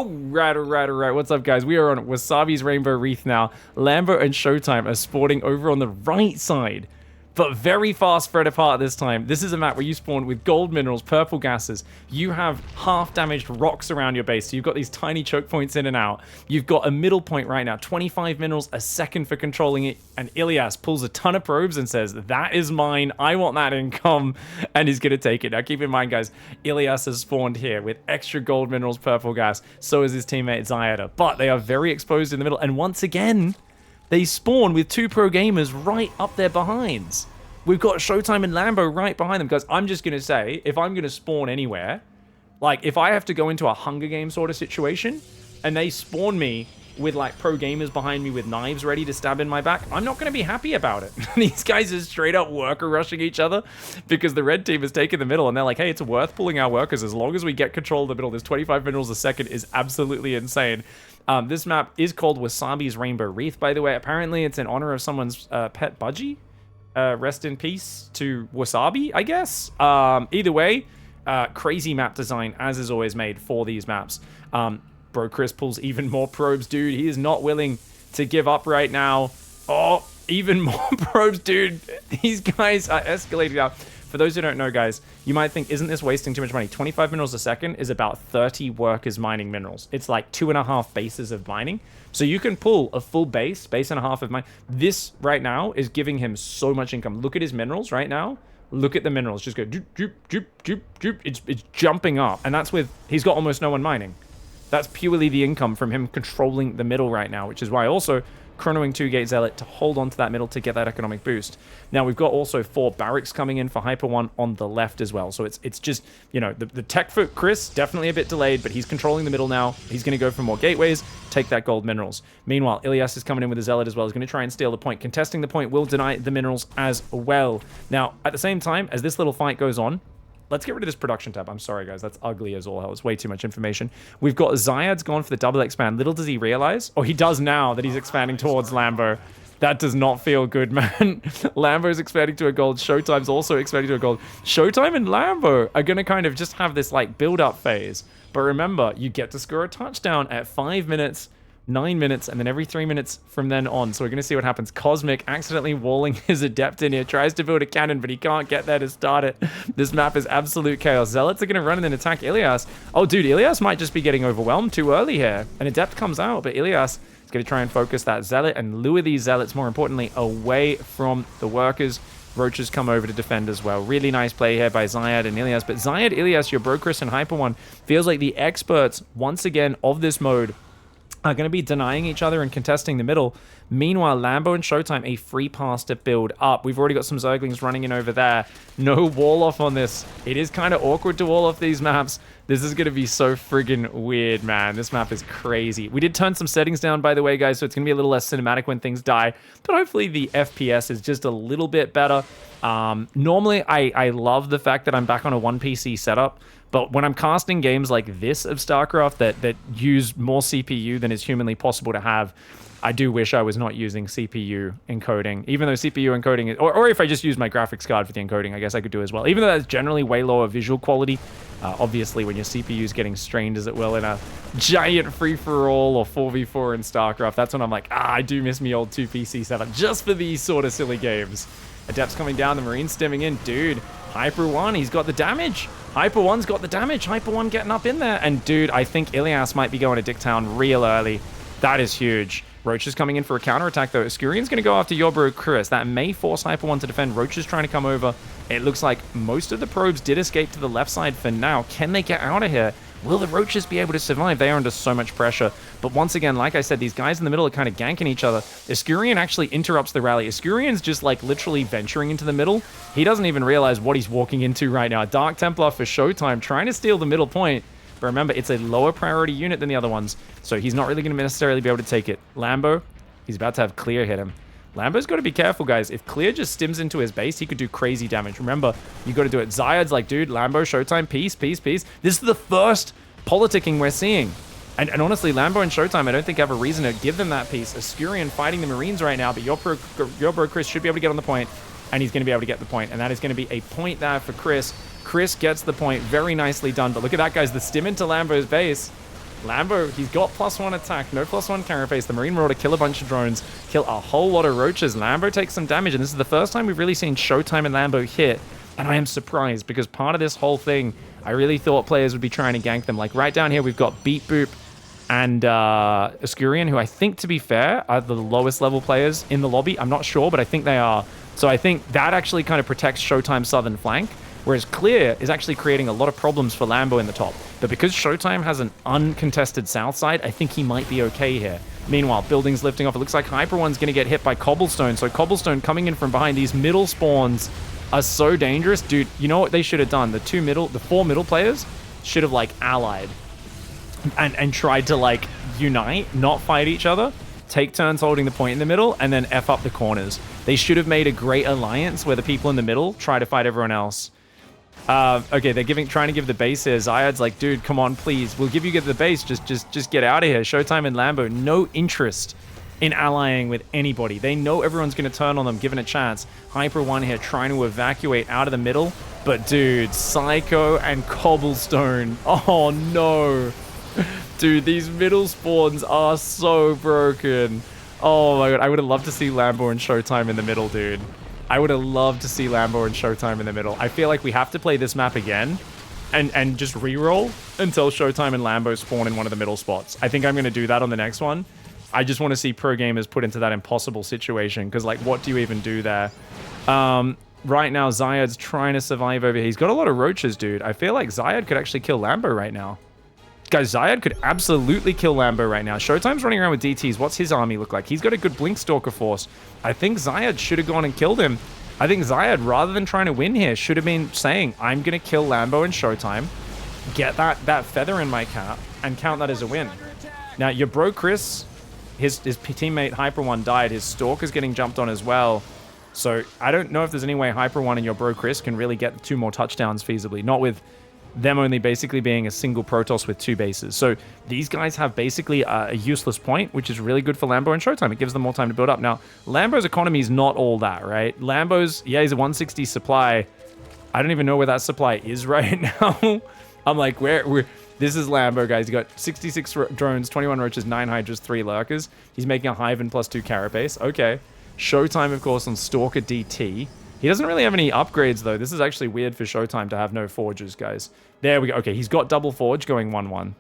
All right. What's up, guys? We are on Wasabi's Rainbow Wreath now. Lambo and Showtime are sporting over on the right side, but very fast spread apart this time. This is a map where you spawn with gold minerals, purple gases. You have half damaged rocks around your base. So you've got these tiny choke points in and out. You've got a middle point right now, 25 minerals a second for controlling it. And Ilias pulls a ton of probes and says, that is mine. I want that income. And he's going to take it. Now, keep in mind, guys, Ilias has spawned here with extra gold minerals, purple gas. So is his teammate Zyada. But they are very exposed in the middle. And once again, they spawn with two pro gamers right up their behinds. We've got Showtime and Lambo right behind them. Guys, I'm just going to say, if I'm going to spawn anywhere, like if I have to go into a Hunger Games sort of situation, and they spawn me with like pro gamers behind me with knives ready to stab in my back, I'm not going to be happy about it. These guys are straight up worker rushing each other because the red team has taken the middle, and they're like, hey, it's worth pulling our workers as long as we get control of the middle. This 25 minerals a second is absolutely insane. This map is called Wasabi's Rainbow Wreath, by the way. Apparently, it's in honor of someone's pet budgie. Rest in peace to Wasabi, I guess. Either way, crazy map design, as is always made for these maps. Bro Chris pulls even more probes, dude. He is not willing to give up right now. Oh, even more probes, dude. These guys are escalating now. For those who don't know, guys, you might think, isn't this wasting too much money? 25 minerals a second is about 30 workers mining minerals. It's like 2.5 bases of mining. So you can pull a full base and a half of mine. This right now is giving him so much income. Look at his minerals right now. Look at the minerals. Just go doop, doop, doop, doop, doop. It's jumping up. And that's with, he's got almost no one mining. That's purely the income from him controlling the middle right now, which is why also chronoing 2-gate Zealot to hold on to that middle to get that economic boost. Now, we've got also 4 barracks coming in for Hyper 1 on the left as well. So it's just, you know, the tech for Chris, definitely a bit delayed, but he's controlling the middle now. He's going to go for more gateways, take that gold minerals. Meanwhile, Ilias is coming in with a Zealot as well. He's going to try and steal the point. Contesting the point will deny the minerals as well. Now, at the same time, as this little fight goes on, let's get rid of this production tab. I'm sorry, guys. That's ugly as all hell. It's way too much information. We've got Zyad's gone for the double expand. Little does he realize, or he does now, that he's expanding towards Lambo. That does not feel good, man. Lambo's expanding to a gold. Showtime's also expanding to a gold. Showtime and Lambo are going to kind of just have this like build-up phase. But remember, you get to score a touchdown at 5 minutes, 9 minutes, and then every 3 minutes from then on. So we're going to see what happens. Cosmic accidentally walling his Adept in here. Tries to build a cannon, but he can't get there to start it. This map is absolute chaos. Zealots are going to run and then attack Ilias. Oh, dude, Ilias might just be getting overwhelmed too early here. An Adept comes out, but Ilias is going to try and focus that Zealot and lure these Zealots, more importantly, away from the workers. Roaches come over to defend as well. Really nice play here by Zyad and Ilias. But Zyad, Ilias, your Bro Chris, and Hyper One feels like the experts, once again, of this mode are going to be denying each other and contesting the middle. Meanwhile, Lambo and Showtime, a free pass to build up. We've already got some Zerglings running in over there. No wall off on this. It is kind of awkward to wall off these maps. This is going to be so friggin' weird, man. This map is crazy. We did turn some settings down, by the way, guys, so it's going to be a little less cinematic when things die. But hopefully the FPS is just a little bit better. Normally, I love the fact that I'm back on a 1 PC setup. But when I'm casting games like this of StarCraft that use more CPU than is humanly possible to have, I do wish I was not using CPU encoding. Even though CPU encoding is, or if I just use my graphics card for the encoding, I guess I could do as well. Even though that's generally way lower visual quality. Obviously, when your CPU is getting strained, as it will, in a giant free-for-all or 4v4 in StarCraft, that's when I'm like, I do miss me old 2 PC setup just for these sort of silly games. Adept's coming down, the Marines stemming in. Dude, Hyper One, he's got the damage. Hyper One's got the damage. Hyper One getting up in there. And dude, I think Ilias might be going to Dicktown real early. That is huge. Roach is coming in for a counterattack though. Skurian's going to go after your bro Chris. That may force Hyper One to defend. Roach is trying to come over. It looks like most of the probes did escape to the left side for now. Can they get out of here? Will the Roaches be able to survive? They are under so much pressure. But once again, like I said, these guys in the middle are kind of ganking each other. Skurian actually interrupts the rally. Skurian's just like literally venturing into the middle. He doesn't even realize what he's walking into right now. Dark Templar for Showtime trying to steal the middle point. But remember, it's a lower priority unit than the other ones. So he's not really going to necessarily be able to take it. Lambo, he's about to have Clear hit him. Lambo's got to be careful, guys. If Clear just stims into his base, he could do crazy damage. Remember, you got to do it. Zyad's like, dude, Lambo, Showtime, peace, peace, peace. This is the first politicking we're seeing. And honestly, Lambo and Showtime, I don't think have a reason to give them that piece. Skurian fighting the Marines right now, but your bro Chris should be able to get on the point, and he's going to be able to get the point. And that is going to be a point there for Chris. Chris gets the point. Very nicely done. But look at that, guys. The stim into Lambo's base. Lambo, he's got +1 attack, no +1 carapace. The Marine Marauder kill a bunch of drones, kill a whole lot of roaches. Lambo takes some damage, and this is the first time we've really seen Showtime and Lambo hit. And I am surprised, because part of this whole thing, I really thought players would be trying to gank them. Like right down here, we've got Beat Boop and Ascurian, who I think, to be fair, are the lowest level players in the lobby. I'm not sure, but I think they are. So I think that actually kind of protects Showtime's southern flank, whereas Clear is actually creating a lot of problems for Lambo in the top. But because Showtime has an uncontested south side, I think he might be okay here. Meanwhile, buildings lifting off. It looks like Hyper One's going to get hit by Cobblestone. So Cobblestone coming in from behind. These middle spawns are so dangerous. Dude, you know what they should have done? The 4 middle players should have, like, allied and tried to, like, unite, not fight each other, take turns holding the point in the middle, and then F up the corners. They should have made a great alliance where the people in the middle try to fight everyone else. Okay, they're trying to give the base here. Zayad's like, dude, come on, please. We'll give you the base. Just get out of here. Showtime and Lambo, no interest in allying with anybody. They know everyone's going to turn on them, given a chance. Hyper One here trying to evacuate out of the middle. But, dude, Psycho and Cobblestone. Oh, no. Dude, these middle spawns are so broken. Oh, my God. I would have loved to see Lambo and Showtime in the middle, dude. I would have loved to see Lambo and Showtime in the middle. I feel like we have to play this map again and just reroll until Showtime and Lambo spawn in one of the middle spots. I think I'm going to do that on the next one. I just want to see Progamers put into that impossible situation, because, like, what do you even do there? Right now, Zayad's trying to survive over here. He's got a lot of roaches, dude. I feel like Zayad could actually kill Lambo right now. Guys, Zayad could absolutely kill Lambo right now. Showtime's running around with DTs. What's his army look like? He's got a good Blink Stalker force. I think Zayad should have gone and killed him. I think Zayad, rather than trying to win here, should have been saying, I'm going to kill Lambo and Showtime, get that feather in my cap, and count that as a win. Now, your bro Chris, his teammate Hyper One died. His Stalker's getting jumped on as well. So I don't know if there's any way Hyper One and your bro Chris can really get 2 more touchdowns feasibly. Not with them only basically being a single Protoss with 2 bases. So these guys have basically a useless point, which is really good for Lambo and Showtime. It gives them more time to build up. Now, Lambo's economy is not all that, right? Lambo's, yeah, he's a 160 supply. I don't even know where that supply is right now. I'm like, this is Lambo, guys. He got 66 drones, 21 roaches, 9 hydras, 3 lurkers. He's making a hive and +2 carapace. Okay. Showtime, of course, on Stalker DT. He doesn't really have any upgrades, though. This is actually weird for Showtime to have no forges, guys. There we go. Okay, he's got double forge going 1-1.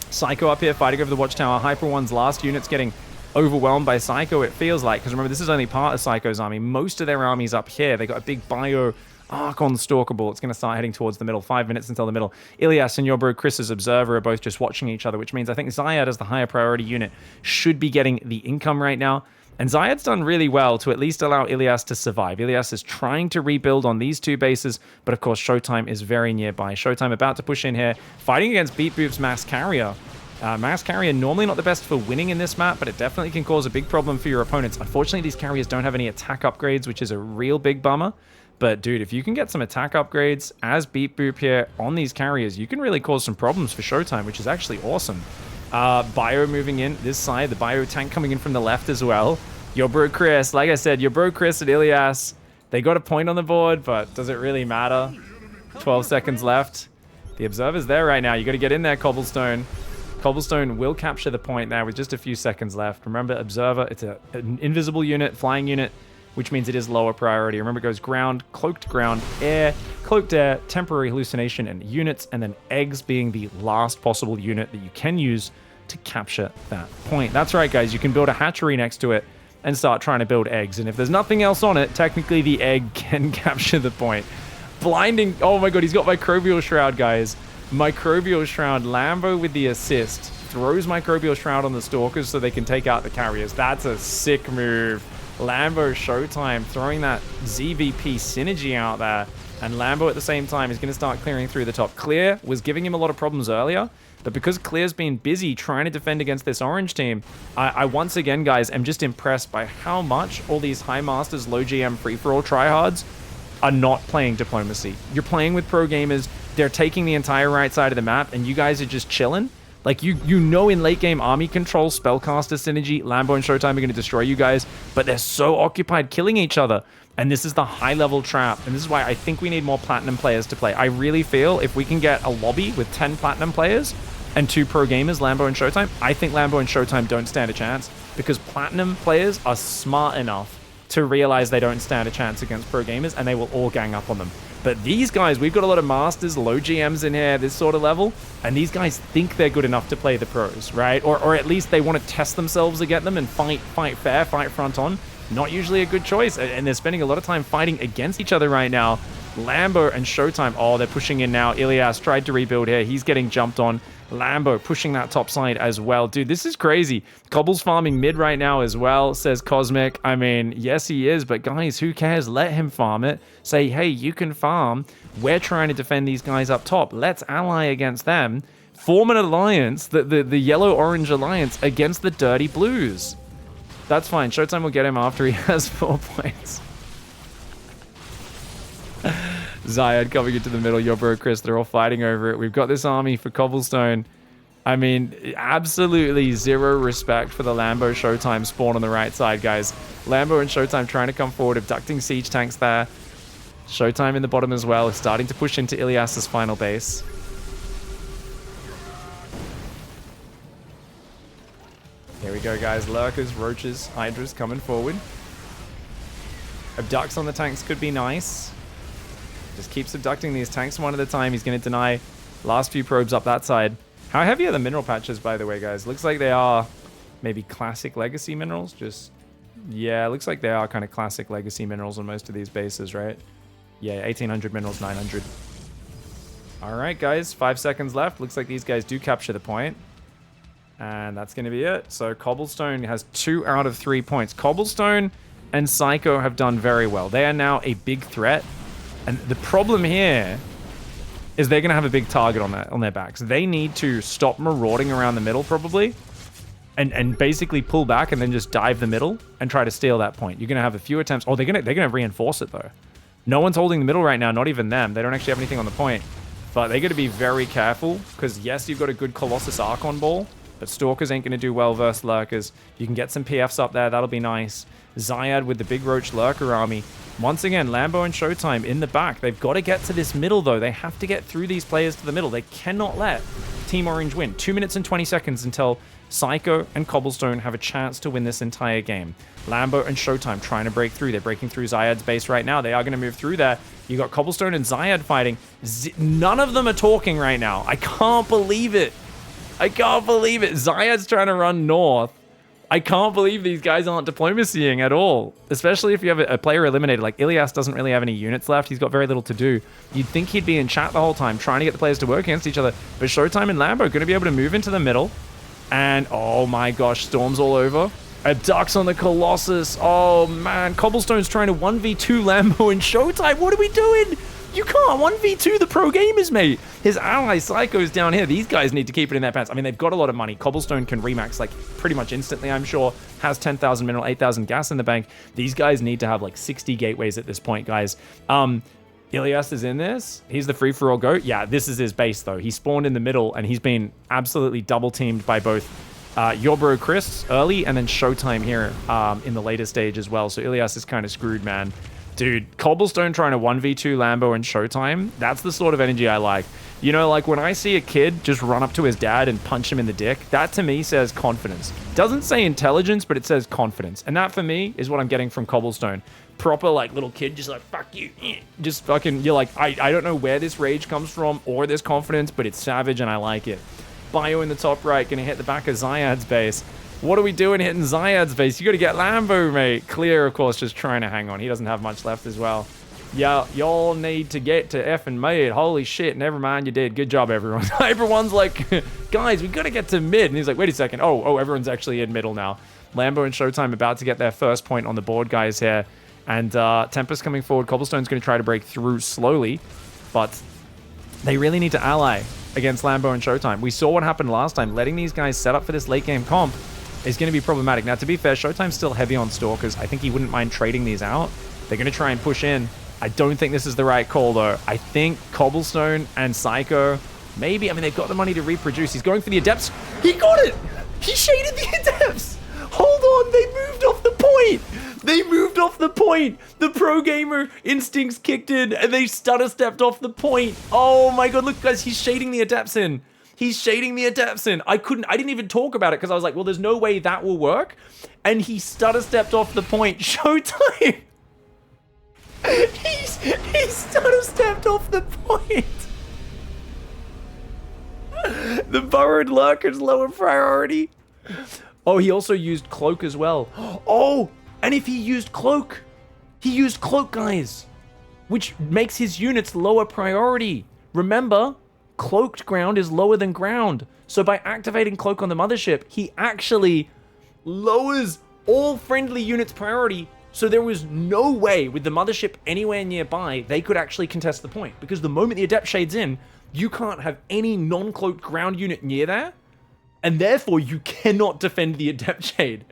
Psycho up here fighting over the watchtower. Hyper One's last unit's getting overwhelmed by Psycho, it feels like. Because remember, this is only part of Psycho's army. Most of their army's up here. They got a big bio arc on Stalker Ball. It's going to start heading towards the middle. 5 minutes until the middle. Ilias and your bro Chris's Observer are both just watching each other, which means I think Zayad, as the higher priority unit, should be getting the income right now. And Zayad's done really well to at least allow Ilias to survive. Ilias is trying to rebuild on these 2 bases, but of course Showtime is very nearby. Showtime about to push in here, fighting against Beat Boop's Mass Carrier. Mass Carrier normally not the best for winning in this map, but it definitely can cause a big problem for your opponents. Unfortunately, these carriers don't have any attack upgrades, which is a real big bummer. But dude, if you can get some attack upgrades as Beat Boop here on these carriers, you can really cause some problems for Showtime, which is actually awesome. Bio moving in this side, the bio tank coming in from the left as well. Your bro Chris, like I said, your bro Chris and Ilias, they got a point on the board, but does it really matter? 12 seconds left. The Observer's there right now. You got to get in there, Cobblestone. Cobblestone will capture the point there with just a few seconds left. Remember, Observer, it's an invisible unit, flying unit, which means it is lower priority. Remember, it goes ground, air, cloaked air, temporary hallucination, and units, and then eggs being the last possible unit that you can use to capture that point. That's right, guys. You can build a hatchery next to it and start trying to build eggs. And if there's nothing else on it, technically the egg can capture the point. Blinding. Oh my God, he's got Microbial Shroud, guys. Microbial Shroud. Lambo with the assist. Throws Microbial Shroud on the Stalkers so they can take out the carriers. That's a sick move. Lambo Showtime throwing that ZVP synergy out there. And Lambo at the same time is going to start clearing through the top. Clear was giving him a lot of problems earlier, but because Clear's been busy trying to defend against this orange team, I once again, guys, am just impressed by how much all these high masters, low GM, free-for-all tryhards are not playing diplomacy. You're playing with pro gamers, they're taking the entire right side of the map, and you guys are just chilling. Like, you know in late game army control, spellcaster synergy, Lambo and Showtime are going to destroy you guys, but they're so occupied killing each other. And this is the high-level trap, and this is why I think we need more Platinum players to play. I really feel if we can get a lobby with 10 Platinum players, and 2 pro gamers, Lambo and Showtime, I think Lambo and Showtime don't stand a chance because Platinum players are smart enough to realize they don't stand a chance against pro gamers and they will all gang up on them. But these guys, we've got a lot of masters, low GMs in here, this sort of level, and these guys think they're good enough to play the pros, right? Or at least they want to test themselves against them and fight fair, fight front on. Not usually a good choice, and they're spending a lot of time fighting against each other right now. Lambo and Showtime, oh, they're pushing in now. Ilias tried to rebuild here. He's getting jumped on. Lambo pushing that top side as well. Dude, this is crazy. Cobble's farming mid right now as well, says Cosmic. I mean, yes, he is, but guys, who cares? Let him farm it. Say, hey, you can farm. We're trying to defend these guys up top. Let's ally against them. Form an alliance, the yellow-orange alliance against the dirty blues. That's fine. Showtime will get him after he has 4 points. Zyad coming into the middle, your bro Chris, they're all fighting over it. We've got this army for Cobblestone. I mean, absolutely zero respect for the Lambo Showtime spawn on the right side, guys. Lambo and Showtime trying to come forward, abducting siege tanks there. Showtime in the bottom as well, is starting to push into Ilias's final base. Here we go, guys. Lurkers, Roaches, Hydras coming forward. Abducts on the tanks could be nice. Just keeps abducting these tanks one at a time. He's going to deny last few probes up that side. How heavy are the mineral patches, by the way, guys? Looks like they are maybe classic legacy minerals. Yeah, looks like they are kind of classic legacy minerals on most of these bases, right? Yeah, 1800 minerals, 900. All right, guys, 5 seconds left. Looks like these guys do capture the point. And that's going to be it. So Cobblestone has 2 out of 3 points. Cobblestone and Psycho have done very well. They are now a big threat. And the problem here is they're going to have a big target on their backs. They need to stop marauding around the middle, probably, and basically pull back and then just dive the middle and try to steal that point. You're going to have a few attempts. Oh, they're going to reinforce it, though. No one's holding the middle right now, not even them. They don't actually have anything on the point. But they got to be very careful because, yes, you've got a good Colossus Archon ball, but Stalkers ain't going to do well versus Lurkers. You can get some PFs up there. That'll be nice. Zyad with the big Roach Lurker army. Once again, Lambo and Showtime in the back. They've got to get to this middle, though. They have to get through these players to the middle. They cannot let Team Orange win. 2 minutes and 20 seconds until Psycho and Cobblestone have a chance to win this entire game. Lambo and Showtime trying to break through. They're breaking through Zyad's base right now. They are going to move through there. You got Cobblestone and Zyad fighting. None of them are talking right now. I can't believe it. I can't believe it. Zyad's trying to run north. I can't believe these guys aren't diplomacying at all, especially if you have a player eliminated. Like, Ilias doesn't really have any units left. He's got very little to do. You'd think he'd be in chat the whole time, trying to get the players to work against each other. But Showtime and Lambo are going to be able to move into the middle. And, oh my gosh, storms all over. Abducts on the Colossus. Oh, man. Cobblestone's trying to 1v2 Lambo and Showtime. What are we doing? You can't 1v2 the pro gamers, mate. His ally Psycho's down here. These guys need to keep it in their pants. I mean, they've got a lot of money. Cobblestone can remax like pretty much instantly, I'm sure. Has 10,000 mineral, 8,000 gas in the bank. These guys need to have like 60 gateways at this point, guys. Ilias is in this. He's the free-for-all goat. Yeah, this is his base, though. He spawned in the middle, and he's been absolutely double-teamed by both your bro Chris early and then Showtime here in the later stage as well. So Ilias is kind of screwed, man. Dude, Cobblestone trying to 1v2 Lambo and Showtime, that's the sort of energy I like. You know, like when I see a kid just run up to his dad and punch him in the dick, that to me says confidence. Doesn't say intelligence, but it says confidence. And that for me is what I'm getting from Cobblestone. Proper like little kid, just like, fuck you. Just fucking, you're like, I don't know where this rage comes from or this confidence, but it's savage and I like it. Bio in the top right, gonna hit the back of Zyad's base. What are we doing hitting Zyad's base? You got to get Lambo, mate. Clear, of course, just trying to hang on. He doesn't have much left as well. Yeah, y'all need to get to effing mid. Holy shit, never mind, you did. Good job, everyone. Everyone's like, guys, we got to get to mid. And he's like, wait a second. Oh, everyone's actually in middle now. Lambo and Showtime about to get their first point on the board, guys, here. And Tempest coming forward. Cobblestone's going to try to break through slowly. But they really need to ally against Lambo and Showtime. We saw what happened last time. Letting these guys set up for this late game comp is going to be problematic. Now, to be fair, Showtime's still heavy on Stalkers. I think he wouldn't mind trading these out. They're going to try and push in. I don't think this is the right call, though. I think Cobblestone and Psycho, maybe. I mean, they've got the money to reproduce. He's going for the Adepts. He got it! He shaded the Adepts! Hold on, they moved off the point! They moved off the point! The pro gamer instincts kicked in, and they stutter stepped off the point. Oh my god, look, guys, he's shading the Adepts in. He's shading the Adepts in. I didn't even talk about it because I was like, well, there's no way that will work. And he stutter stepped off the point. Showtime. He stutter stepped off the point. The burrowed lurker's lower priority. Oh, he also used cloak as well. Oh, and if he used cloak, guys, which makes his units lower priority. Remember, cloaked ground is lower than ground. So by activating cloak on the mothership, he actually lowers all friendly units priority. So there was no way with the mothership anywhere nearby, they could actually contest the point, because the moment the adept shades in, you can't have any non-cloaked ground unit near there, and therefore you cannot defend the Adept Shade.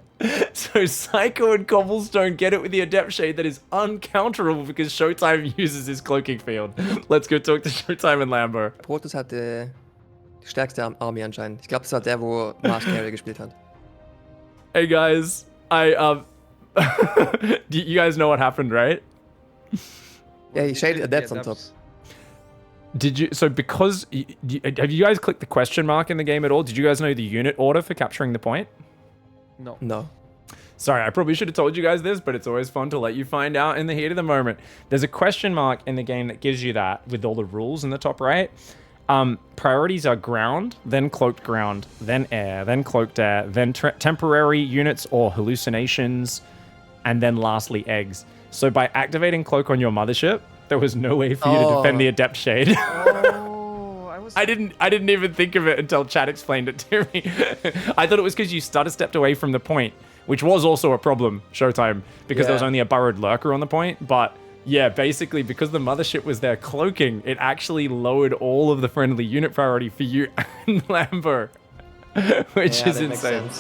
So Psycho and Cobblestone get it with the Adept Shade that is uncounterable because Showtime uses his cloaking field. Let's go talk to Showtime and Lambo. Protoss hatte die stärkste Army anscheinend. Ich glaube, das war der, wo Mars Carrier gespielt hat. Hey guys, you guys know what happened, right? Yeah, he shaded Adepts on top. Did you, so because, have you guys clicked the question mark in the game at all? Did you guys know the unit order for capturing the point? No. No. Sorry, I probably should have told you guys this, but it's always fun to let you find out in the heat of the moment. There's a question mark in the game that gives you that with all the rules in the top right. Priorities are ground, then cloaked ground, then air, then cloaked air, then temporary units or hallucinations, and then lastly eggs. So by activating cloak on your mothership, there was no way for you to defend the Adept Shade. Oh, I didn't even think of it until Chad explained it to me. I thought it was because you stutter stepped away from the point, which was also a problem, Showtime, because there was only a burrowed lurker on the point. But yeah, basically because the mothership was there cloaking, it actually lowered all of the friendly unit priority for you and Lambo, which is insane.